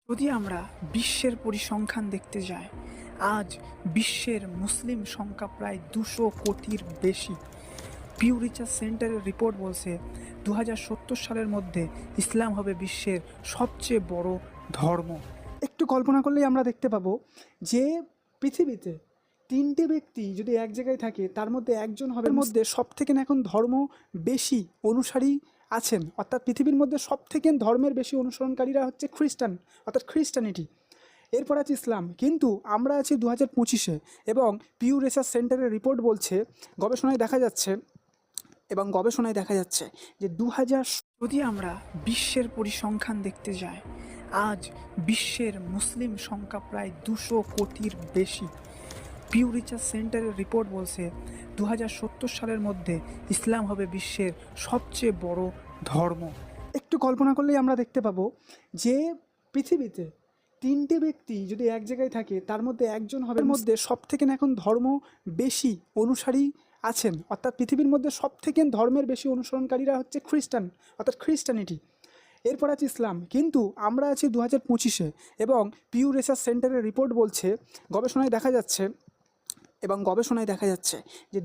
যদি আমরা বিশ্বের পরিসংখ্যান দেখতে যাই, আজ বিশ্বের মুসলিম সংখ্যা প্রায় 200 কোটির বেশি। পিউ রিসার্চ সেন্টারের রিপোর্ট বলছে 2070 সালের মধ্যে ইসলাম হবে বিশ্বের সবচেয়ে বড় ধর্ম। একটু কল্পনা করলেই আমরা দেখতে পাবো যে পৃথিবীতে তিনটে ব্যক্তি যদি এক জায়গায় থাকে তার মধ্যে একজন হবে মধ্যে সব থেকে এখন ধর্ম বেশি অনুসারী আছেন, অর্থাৎ পৃথিবীর মধ্যে সব থেকে ধর্মের বেশি অনুসরণকারীরা হচ্ছে খ্রিস্টান, অর্থাৎ খ্রিস্টানিটি। এরপর আছে ইসলাম। কিন্তু আমরা আছি 2025-এ এবং পিউ রিসার্চ সেন্টারের রিপোর্ট বলছে, গবেষণায় দেখা যাচ্ছে যে যদি আমরা বিশ্বের পরিসংখ্যান দেখতে যাই, আজ বিশ্বের মুসলিম সংখ্যা প্রায় 200 কোটির বেশি। পিউ রিসার্চ সেন্টারের রিপোর্ট বলছে 2070 সালের মধ্যে ইসলাম হবে বিশ্বের সবচেয়ে বড় ধর্ম। একটু কল্পনা করলেই আমরা দেখতে পাবো যে পৃথিবীতে তিনটে ব্যক্তি যদি এক জায়গায় থাকে তার মধ্যে একজন হবে মধ্যে সব থেকে এখন ধর্ম বেশি অনুসারী আছেন, অর্থাৎ পৃথিবীর মধ্যে সব থেকে ধর্মের বেশি অনুসরণকারীরা হচ্ছে খ্রিস্টান, অর্থাৎ খ্রিস্টানিটি। এরপর আছে ইসলাম। কিন্তু আমরা আছি 2025-এ এবং পিউ রিসার্চ সেন্টারের রিপোর্ট বলছে, গবেষণায় দেখা যাচ্ছে যে